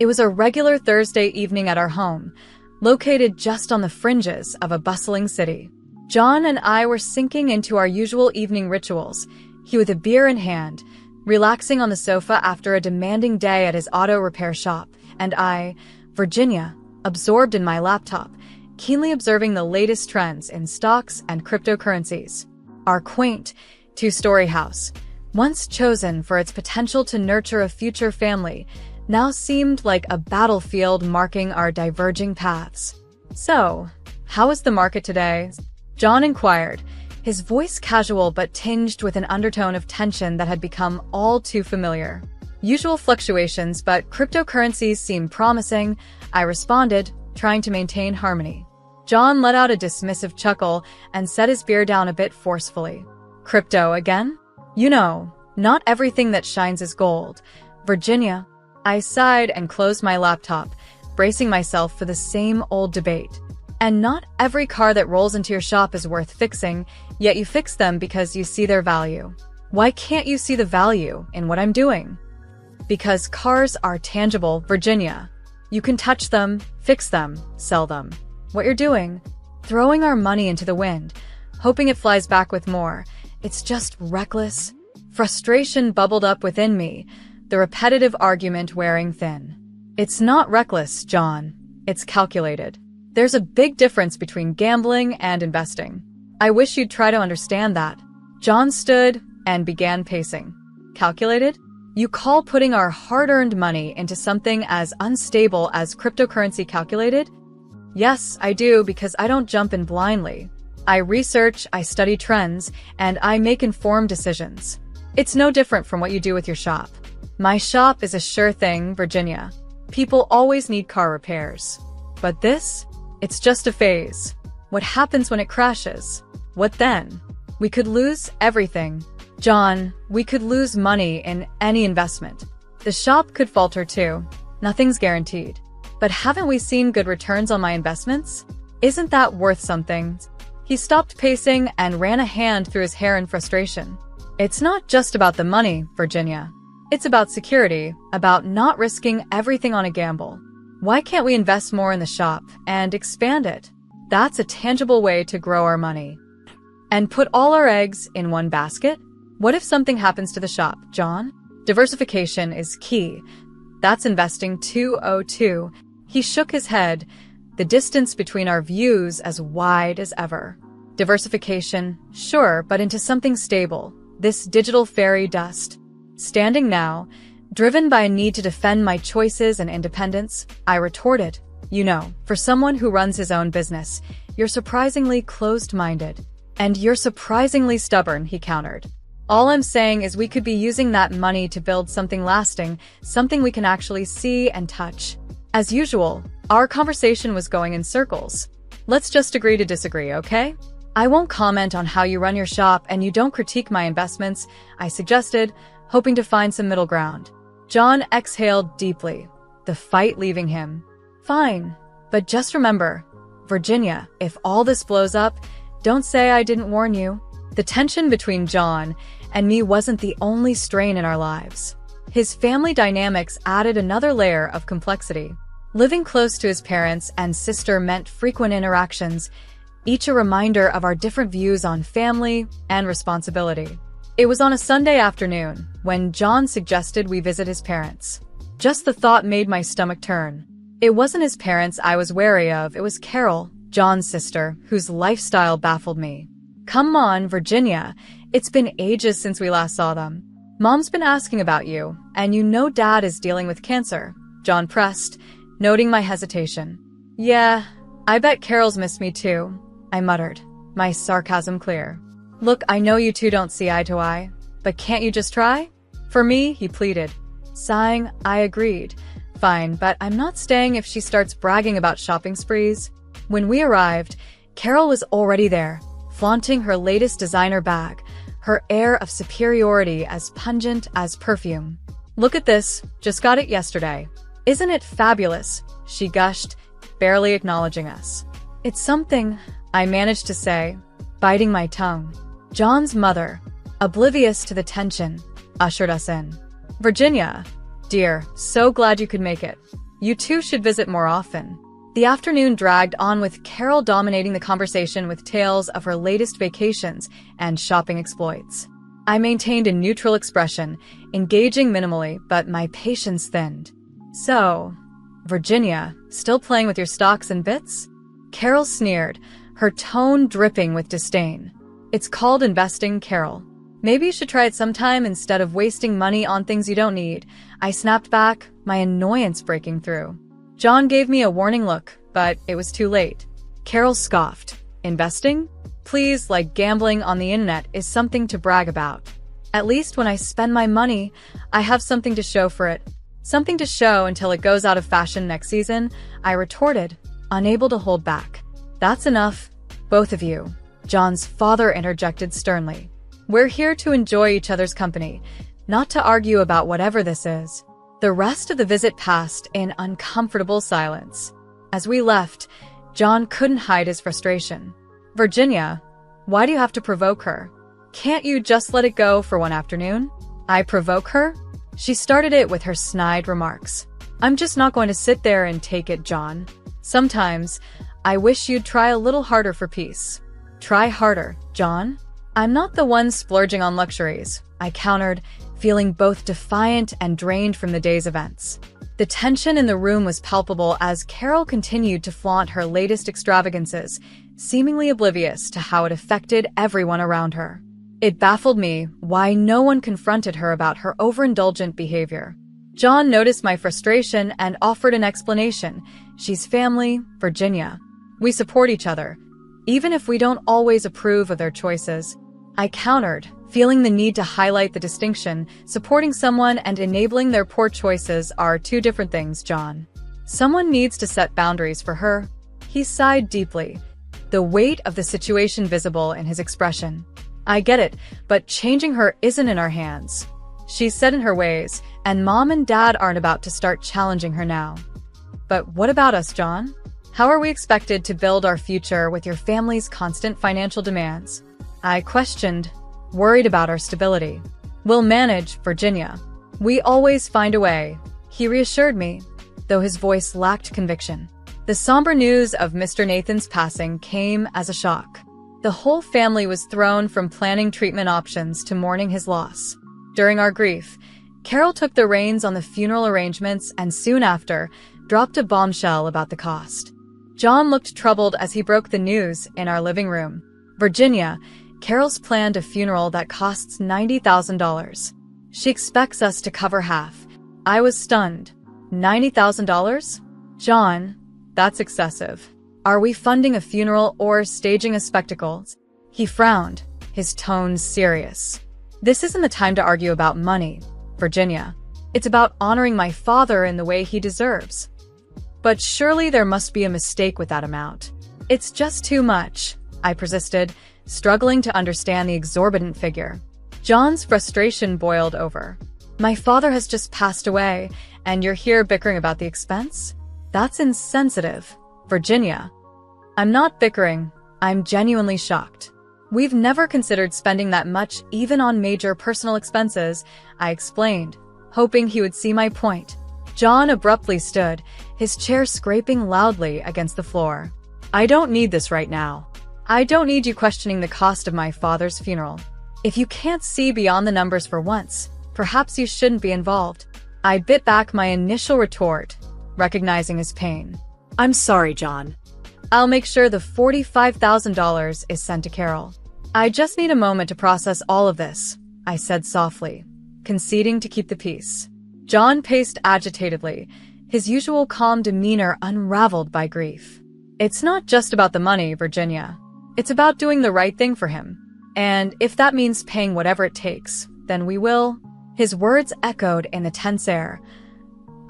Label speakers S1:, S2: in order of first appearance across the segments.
S1: It was a regular Thursday evening at our home, located just on the fringes of a bustling city. John and I were sinking into our usual evening rituals, he with a beer in hand, relaxing on the sofa after a demanding day at his auto repair shop, and I, Virginia, absorbed in my laptop, keenly observing the latest trends in stocks and cryptocurrencies. Our quaint, two-story house, once chosen for its potential to nurture a future family, now seemed like a battlefield marking our diverging paths. "So, how is the market today?" John inquired, his voice casual but tinged with an undertone of tension that had become all too familiar. "Usual fluctuations, but cryptocurrencies seem promising," I responded, trying to maintain harmony. John let out a dismissive chuckle and set his beer down a bit forcefully. "Crypto again? You know, not everything that shines is gold, Virginia." I sighed and closed my laptop, bracing myself for the same old debate. "And not every car that rolls into your shop is worth fixing, yet you fix them because you see their value. Why can't you see the value in what I'm doing?" "Because cars are tangible, Virginia. You can touch them, fix them, sell them. What you're doing, throwing our money into the wind, hoping it flies back with more, it's just reckless." Frustration bubbled up within me, the repetitive argument wearing thin. "It's not reckless, John. It's calculated. There's a big difference between gambling and investing. I wish you'd try to understand that." John stood and began pacing. "Calculated? You call putting our hard-earned money into something as unstable as cryptocurrency calculated?" "Yes, I do, because I don't jump in blindly. I research, I study trends, and I make informed decisions. It's no different from what you do with your shop." "My shop is a sure thing, Virginia. People always need car repairs. But this? It's just a phase. What happens when it crashes? What then? We could lose everything. John, we could lose money in any investment. The shop could falter too. Nothing's guaranteed. But haven't we seen good returns on my investments? Isn't that worth something?" He stopped pacing and ran a hand through his hair in frustration. "It's not just about the money, Virginia. It's about security, about not risking everything on a gamble. Why can't we invest more in the shop and expand it? That's a tangible way to grow our money. And put all our eggs in one basket? What if something happens to the shop, John? Diversification is key. That's investing 202. He shook his head, the distance between our views as wide as ever. "Diversification, sure, but into something stable. This digital fairy dust." Standing now, driven by a need to defend my choices and independence, I retorted, "You know, for someone who runs his own business, you're surprisingly closed-minded. And you're surprisingly stubborn," he countered. "All I'm saying is we could be using that money to build something lasting, something we can actually see and touch." As usual, our conversation was going in circles. "Let's just agree to disagree, okay? I won't comment on how you run your shop and you don't critique my investments," I suggested, hoping to find some middle ground. John exhaled deeply, the fight leaving him. "Fine, but just remember, Virginia, if all this blows up, don't say I didn't warn you." The tension between John and me wasn't the only strain in our lives. His family dynamics added another layer of complexity. Living close to his parents and sister meant frequent interactions, each a reminder of our different views on family and responsibility. It was on a Sunday afternoon when John suggested we visit his parents. Just the thought made my stomach turn. It wasn't his parents I was wary of, it was Carol, John's sister, whose lifestyle baffled me. "Come on, Virginia, it's been ages since we last saw them. Mom's been asking about you, and you know Dad is dealing with cancer," John pressed, noting my hesitation. "Yeah, I bet Carol's missed me too," I muttered, my sarcasm clear. "Look, I know you two don't see eye to eye, but can't you just try? For me," he pleaded. Sighing, I agreed. "Fine, but I'm not staying if she starts bragging about shopping sprees." When we arrived, Carol was already there, flaunting her latest designer bag, her air of superiority as pungent as perfume. "Look at this, just got it yesterday. Isn't it fabulous?" she gushed, barely acknowledging us. "It's something," I managed to say, biting my tongue. John's mother, oblivious to the tension, ushered us in. "Virginia, dear, so glad you could make it. You two should visit more often. The afternoon dragged on with Carol dominating the conversation with tales of her latest vacations and shopping exploits. I maintained a neutral expression, engaging minimally, but my patience thinned. So, Virginia, still playing with your stocks and bits? Carol sneered, her tone dripping with disdain. It's called investing, Carol. Maybe you should try it sometime instead of wasting money on things you don't need. I snapped back, my annoyance breaking through. John gave me a warning look, but it was too late. Carol scoffed. Investing? Please, like gambling on the internet is something to brag about. At least when I spend my money, I have something to show for it. Something to show until it goes out of fashion next season, I retorted, unable to hold back. That's enough, both of you, John's father interjected sternly. We're here to enjoy each other's company, not to argue about whatever this is. The rest of the visit passed in uncomfortable silence. As we left, John couldn't hide his frustration. Virginia, why do you have to provoke her? Can't you just let it go for one afternoon? I provoke her? She started it with her snide remarks. I'm just not going to sit there and take it, John. Sometimes, I wish you'd try a little harder for peace. Try harder, John? I'm not the one splurging on luxuries, I countered, feeling both defiant and drained from the day's events. The tension in the room was palpable as Carol continued to flaunt her latest extravagances, seemingly oblivious to how it affected everyone around her. It baffled me why no one confronted her about her overindulgent behavior. John noticed my frustration and offered an explanation. She's family, Virginia. We support each other, even if we don't always approve of their choices. I countered, feeling the need to highlight the distinction. Supporting someone and enabling their poor choices are two different things, John. Someone needs to set boundaries for her. He sighed deeply, the weight of the situation visible in his expression. I get it, but changing her isn't in our hands. She's set in her ways, and Mom and Dad aren't about to start challenging her now. But what about us, John? How are we expected to build our future with your family's constant financial demands? I questioned, worried about our stability. We'll manage, Virginia. We always find a way, he reassured me, though his voice lacked conviction. The somber news of Mr. Nathan's passing came as a shock. The whole family was thrown from planning treatment options to mourning his loss. During our grief, Carol took the reins on the funeral arrangements and soon after, dropped a bombshell about the cost. John looked troubled as he broke the news in our living room. Virginia, Carol's planned a funeral that costs $90,000. She expects us to cover half. I was stunned. $90,000? John, that's excessive. Are we funding a funeral or staging a spectacle? He frowned, his tone serious. This isn't the time to argue about money, Virginia. It's about honoring my father in the way he deserves. But surely there must be a mistake with that amount. It's just too much, I persisted, struggling to understand the exorbitant figure. John's frustration boiled over. My father has just passed away, and you're here bickering about the expense? That's insensitive, Virginia. I'm not bickering. I'm genuinely shocked. We've never considered spending that much even on major personal expenses, I explained, hoping he would see my point. John abruptly stood, his chair scraping loudly against the floor. I don't need this right now. I don't need you questioning the cost of my father's funeral. If you can't see beyond the numbers for once, perhaps you shouldn't be involved. I bit back my initial retort, recognizing his pain. I'm sorry, John. I'll make sure the $45,000 is sent to Carol. I just need a moment to process all of this, I said softly, conceding to keep the peace. John paced agitatedly, his usual calm demeanor unraveled by grief. It's not just about the money, Virginia. It's about doing the right thing for him. And if that means paying whatever it takes, then we will. His words echoed in the tense air,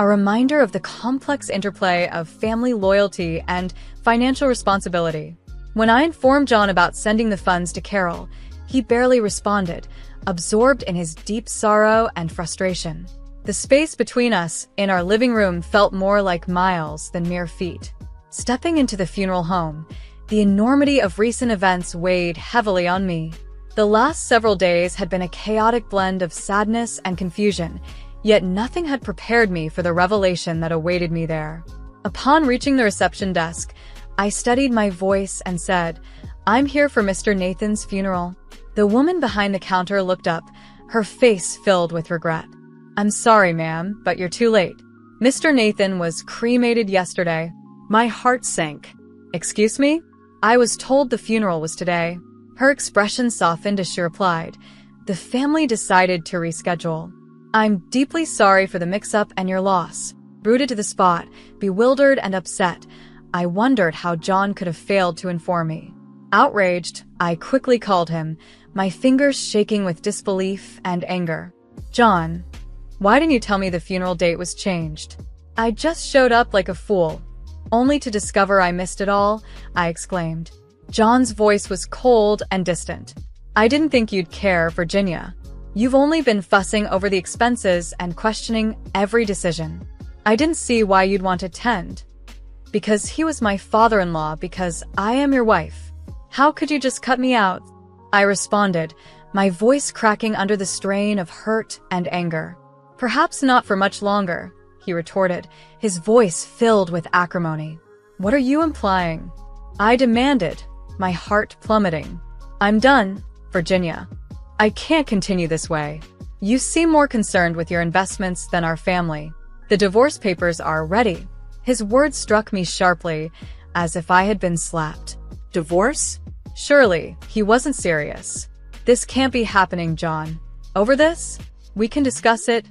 S1: a reminder of the complex interplay of family loyalty and financial responsibility. When I informed John about sending the funds to Carol, he barely responded, absorbed in his deep sorrow and frustration. The space between us in our living room felt more like miles than mere feet. Stepping into the funeral home, the enormity of recent events weighed heavily on me. The last several days had been a chaotic blend of sadness and confusion, Yet nothing had prepared me for the revelation that awaited me there. Upon reaching the reception desk, I steadied my voice and said, "I'm here for Mr. Nathan's funeral." The woman behind the counter looked up, her face filled with regret. "I'm sorry, ma'am, but you're too late. Mr. Nathan was cremated yesterday." My heart sank. "Excuse me? I was told the funeral was today." Her expression softened as she replied, "The family decided to reschedule." "I'm deeply sorry for the mix-up and your loss." Rooted to the spot, bewildered and upset, I wondered how John could have failed to inform me. Outraged, I quickly called him, my fingers shaking with disbelief and anger. "John, why didn't you tell me the funeral date was changed?" "I just showed up like a fool, only to discover I missed it all," I exclaimed. John's voice was cold and distant. "I didn't think you'd care, Virginia. You've only been fussing over the expenses and questioning every decision. I didn't see why you'd want to attend. Because he was my father-in-law, because I am your wife. How could you just cut me out?" I responded, my voice cracking under the strain of hurt and anger. "Perhaps not for much longer," he retorted, his voice filled with acrimony. "What are you implying?" I demanded, my heart plummeting. "I'm done, Virginia. I can't continue this way. You seem more concerned with your investments than our family. The divorce papers are ready." His words struck me sharply, as if I had been slapped. "Divorce?" Surely, he wasn't serious. "This can't be happening, John. Over this? We can discuss it.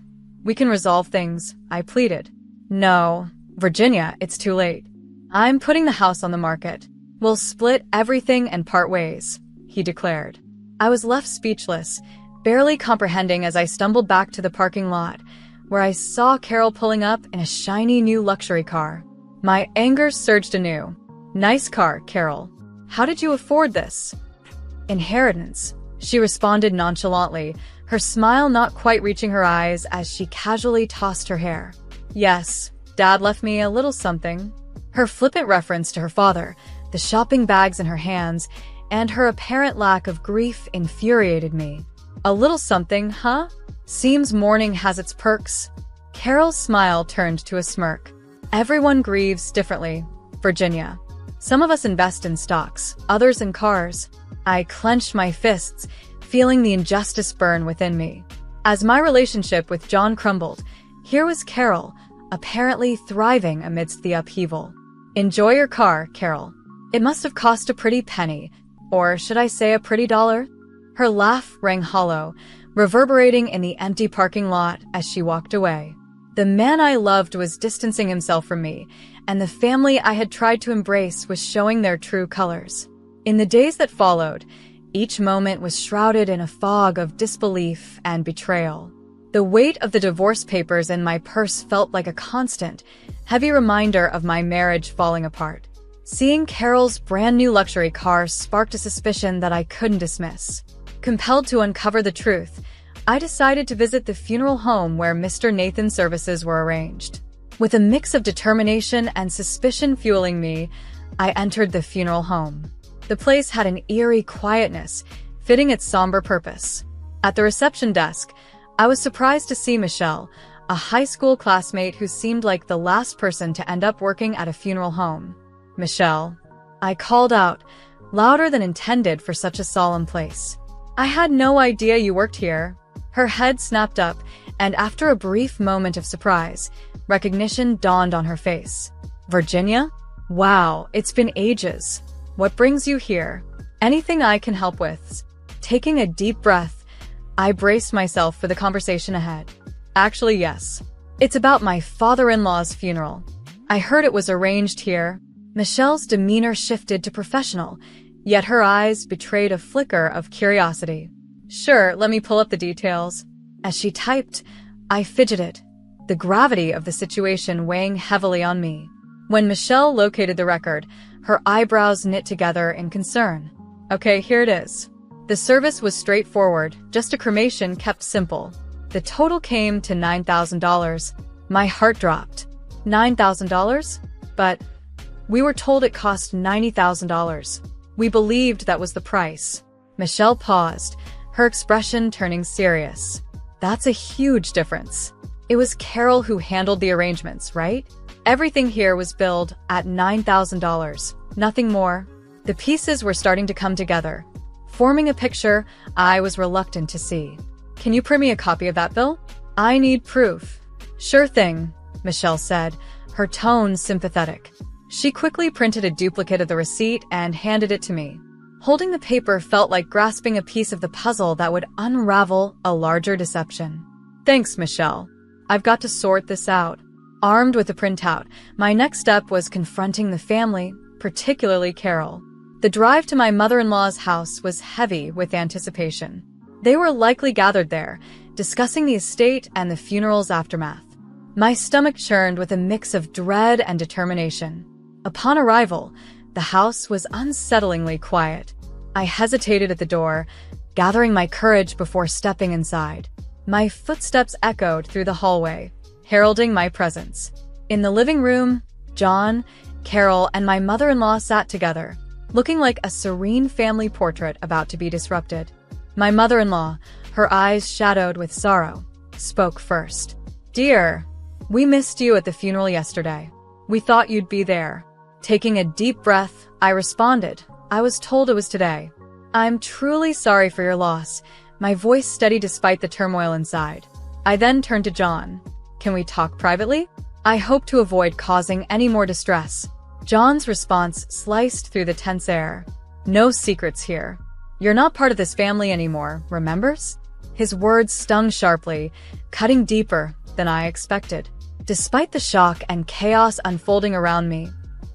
S1: We can resolve things," I pleaded. "No, Virginia, it's too late. I'm putting the house on the market. We'll split everything and part ways," he declared. I was left speechless, barely comprehending as I stumbled back to the parking lot, where I saw Carol pulling up in a shiny new luxury car. My anger surged anew. "Nice car, Carol. How did you afford this?" "Inheritance," she responded nonchalantly, her smile not quite reaching her eyes as she casually tossed her hair. "Yes, Dad left me a little something." Her flippant reference to her father, the shopping bags in her hands, and her apparent lack of grief infuriated me. "A little something, huh? Seems mourning has its perks." Carol's smile turned to a smirk. "Everyone grieves differently, Virginia. Some of us invest in stocks, others in cars." I clenched my fists, feeling the injustice burn within me. As my relationship with John crumbled, here was Carol, apparently thriving amidst the upheaval. "Enjoy your car, Carol. It must have cost a pretty penny, or should I say a pretty dollar?" Her laugh rang hollow, reverberating in the empty parking lot as she walked away. The man I loved was distancing himself from me, and the family I had tried to embrace was showing their true colors. In the days that followed, each moment was shrouded in a fog of disbelief and betrayal. The weight of the divorce papers in my purse felt like a constant, heavy reminder of my marriage falling apart. Seeing Carol's brand new luxury car sparked a suspicion that I couldn't dismiss. Compelled to uncover the truth, I decided to visit the funeral home where Mr. Nathan's services were arranged. With a mix of determination and suspicion fueling me, I entered the funeral home. The place had an eerie quietness, fitting its somber purpose. At the reception desk, I was surprised to see Michelle, a high school classmate who seemed like the last person to end up working at a funeral home. "Michelle," I called out, louder than intended for such a solemn place. "I had no idea you worked here." Her head snapped up, and after a brief moment of surprise, recognition dawned on her face. "Virginia? Wow, it's been ages. What brings you here? Anything I can help with?" Taking a deep breath, I braced myself for the conversation ahead. "Actually, yes. It's about my father-in-law's funeral. I heard it was arranged here." Michelle's demeanor shifted to professional, yet her eyes betrayed a flicker of curiosity. "Sure, let me pull up the details." As she typed, I fidgeted, the gravity of the situation weighing heavily on me. When Michelle located the record, her eyebrows knit together in concern. "Okay, here it is. The service was straightforward, just a cremation kept simple. The total came to $9,000. My heart dropped. $9,000? But we were told it cost $90,000. We believed that was the price." Michelle paused, her expression turning serious. "That's a huge difference." It was Carol who handled the arrangements, right? Everything here was billed at $9,000, nothing more. The pieces were starting to come together, forming a picture I was reluctant to see. Can you print me a copy of that bill? I need proof. Sure thing, Michelle said, her tone sympathetic. She quickly printed a duplicate of the receipt and handed it to me. Holding the paper felt like grasping a piece of the puzzle that would unravel a larger deception. Thanks, Michelle. I've got to sort this out. Armed with the printout, my next step was confronting the family, particularly Carol. The drive to my mother-in-law's house was heavy with anticipation. They were likely gathered there, discussing the estate and the funeral's aftermath. My stomach churned with a mix of dread and determination. Upon arrival, the house was unsettlingly quiet. I hesitated at the door, gathering my courage before stepping inside. My footsteps echoed through the hallway, heralding my presence. In the living room, John, Carol, and my mother-in-law sat together, looking like a serene family portrait about to be disrupted. My mother-in-law, her eyes shadowed with sorrow, spoke first. Dear, we missed you at the funeral yesterday. We thought you'd be there. Taking a deep breath, I responded. I was told it was today. I'm truly sorry for your loss, my voice steady despite the turmoil inside. I then turned to John. Can we talk privately? I hope to avoid causing any more distress. John's response sliced through the tense air. No secrets here. You're not part of this family anymore, remembers? His words stung sharply, cutting deeper than I expected. Despite the shock and chaos unfolding around me,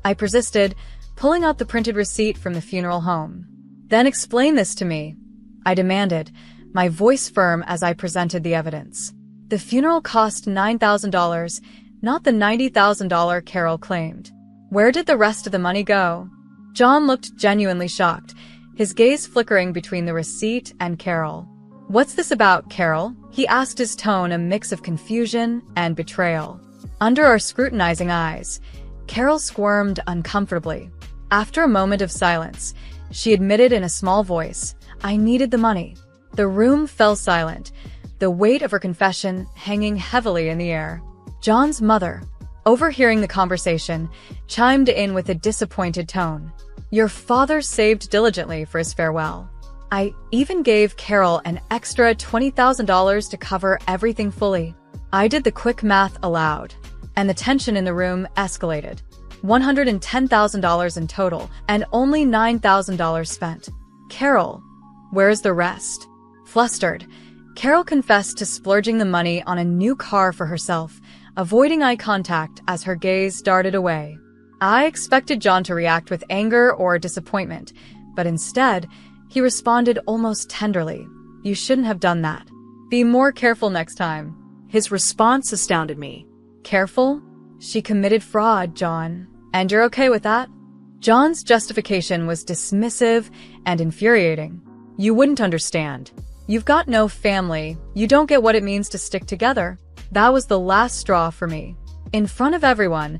S1: I persisted, pulling out the printed receipt from the funeral home. Then explain this to me, I demanded, my voice firm as I presented the evidence. The funeral cost $9,000, not the $90,000 Carol claimed. Where did the rest of the money go? John looked genuinely shocked, his gaze flickering between the receipt and Carol. What's this about, Carol? He asked, his tone a mix of confusion and betrayal. Under our scrutinizing eyes, Carol squirmed uncomfortably. After a moment of silence, she admitted in a small voice, I needed the money. The room fell silent, the weight of her confession hanging heavily in the air. John's mother, overhearing the conversation, chimed in with a disappointed tone. Your father saved diligently for his farewell. I even gave Carol an extra $20,000 to cover everything fully. I did the quick math aloud, and the tension in the room escalated. $110,000 in total, and only $9,000 spent. Carol, where's the rest? Flustered, Carol confessed to splurging the money on a new car for herself, avoiding eye contact as her gaze darted away. I expected John to react with anger or disappointment, but instead, he responded almost tenderly. You shouldn't have done that. Be more careful next time. His response astounded me. Careful? She committed fraud, John. And you're okay with that? John's justification was dismissive and infuriating. You wouldn't understand. You've got no family. You don't get what it means to stick together. That was the last straw for me. In front of everyone,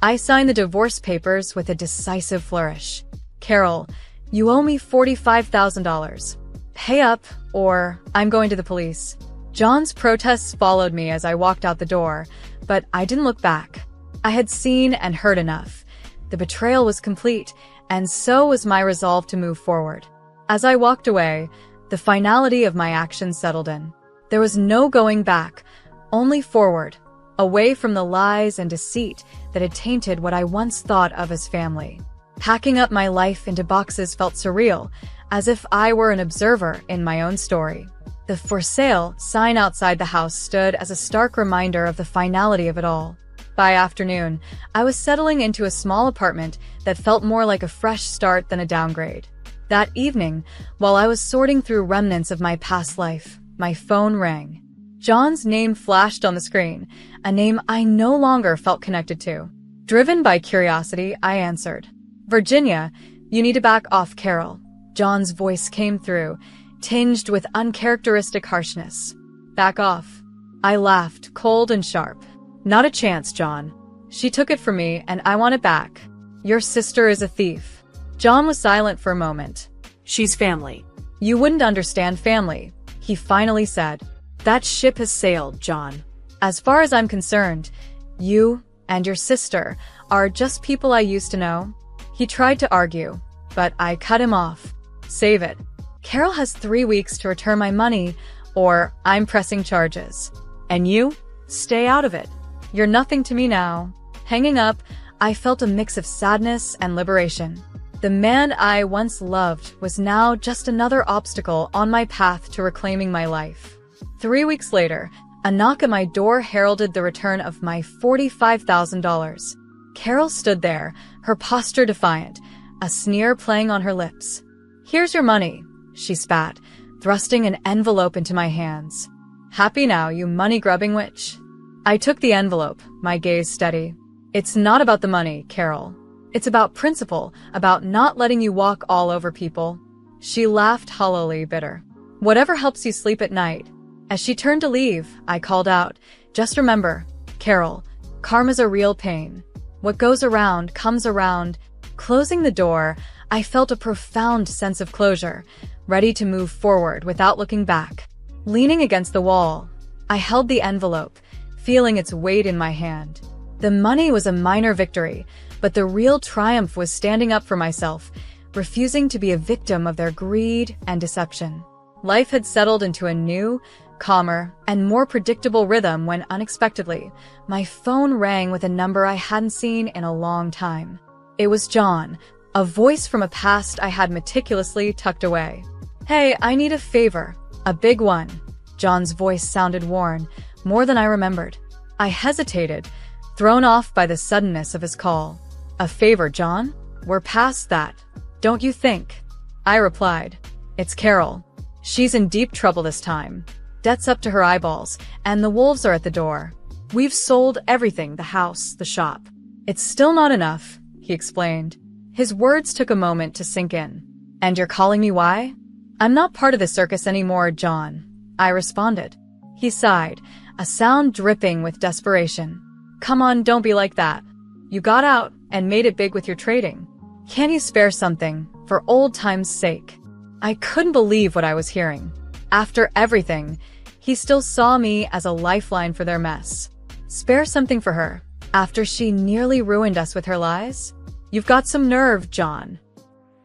S1: I signed the divorce papers with a decisive flourish. Carol, you owe me $45,000. Pay up, or I'm going to the police. John's protests followed me as I walked out the door, but I didn't look back. I had seen and heard enough. The betrayal was complete, and so was my resolve to move forward. As I walked away, the finality of my actions settled in. There was no going back, only forward, away from the lies and deceit that had tainted what I once thought of as family. Packing up my life into boxes felt surreal, as if I were an observer in my own story. The for sale sign outside the house stood as a stark reminder of the finality of it all. By afternoon, I was settling into a small apartment that felt more like a fresh start than a downgrade. That evening, while I was sorting through remnants of my past life, my phone rang. John's name flashed on the screen, a name I no longer felt connected to. Driven by curiosity, I answered. Virginia, you need to back off, Carol. John's voice came through, tinged with uncharacteristic harshness. Back off. I laughed, cold and sharp. Not a chance, John. She took it from me, and I want it back. Your sister is a thief. John was silent for a moment.
S2: She's family.
S1: You wouldn't understand family, he finally said.
S2: That ship has sailed, John.
S1: As far as I'm concerned, you and your sister are just people I used to know. He tried to argue, but I cut him off. Save it. Carol has 3 weeks to return my money, or I'm pressing charges. And you? Stay out of it. You're nothing to me now. Hanging up, I felt a mix of sadness and liberation. The man I once loved was now just another obstacle on my path to reclaiming my life. 3 weeks later, a knock at my door heralded the return of my $45,000. Carol stood there, her posture defiant, a sneer playing on her lips. "Here's your money," she spat, thrusting an envelope into my hands. "Happy now, you money-grubbing witch." I took the envelope, my gaze steady. "It's not about the money, Carol. It's about principle, about not letting you walk all over people." She laughed hollowly, bitter. "Whatever helps you sleep at night." As she turned to leave, I called out, "Just remember, Carol, karma's a real pain. What goes around comes around." Closing the door, I felt a profound sense of closure, ready to move forward without looking back. Leaning against the wall, I held the envelope, feeling its weight in my hand. The money was a minor victory, but the real triumph was standing up for myself, refusing to be a victim of their greed and deception. Life had settled into a new, calmer, and more predictable rhythm when unexpectedly, my phone rang with a number I hadn't seen in a long time. It was John, a voice from a past I had meticulously tucked away. "Hey, I need a favor. A big one." John's voice sounded worn, more than I remembered. I hesitated, thrown off by the suddenness of his call. "A favor, John? We're past that, don't you think?" I replied. "It's Carol. She's in deep trouble this time. Debt's up to her eyeballs, and the wolves are at the door. We've sold everything, the house, the shop. It's still not enough," he explained. His words took a moment to sink in. "And you're calling me why?" "I'm not part of the circus anymore, John," I responded. He sighed, a sound dripping with desperation. "Come on, don't be like that. You got out and made it big with your trading. Can you spare something, for old time's sake?" I couldn't believe what I was hearing. After everything, he still saw me as a lifeline for their mess. Spare something for her, after she nearly ruined us with her lies? You've got some nerve, John.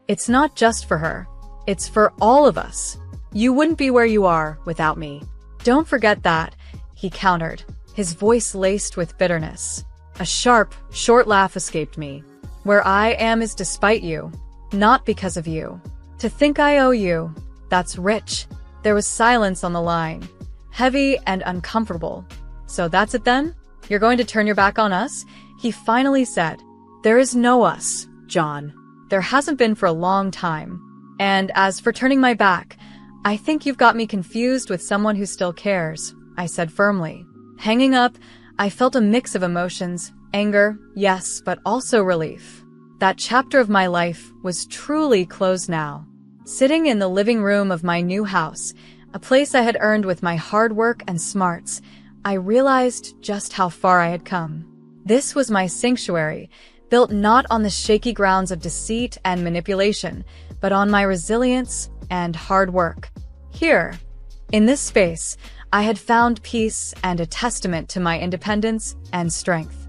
S1: It's not just for her. It's for all of us. You wouldn't be where you are without me. Don't forget that, he countered, his voice laced with bitterness. A sharp, short laugh escaped me. Where I am is despite you, not because of you. To think I owe you, that's rich. There was silence on the line, heavy and uncomfortable. "So that's it then? You're going to turn your back on us?" he finally said. "There is no us, John. There hasn't been for a long time. And as for turning my back, I think you've got me confused with someone who still cares," I said firmly. Hanging up, I felt a mix of emotions, anger, yes, but also relief. That chapter of my life was truly closed now. Sitting in the living room of my new house, a place I had earned with my hard work and smarts, I realized just how far I had come. This was my sanctuary, built not on the shaky grounds of deceit and manipulation, but on my resilience and hard work. Here, in this space, I had found peace and a testament to my independence and strength.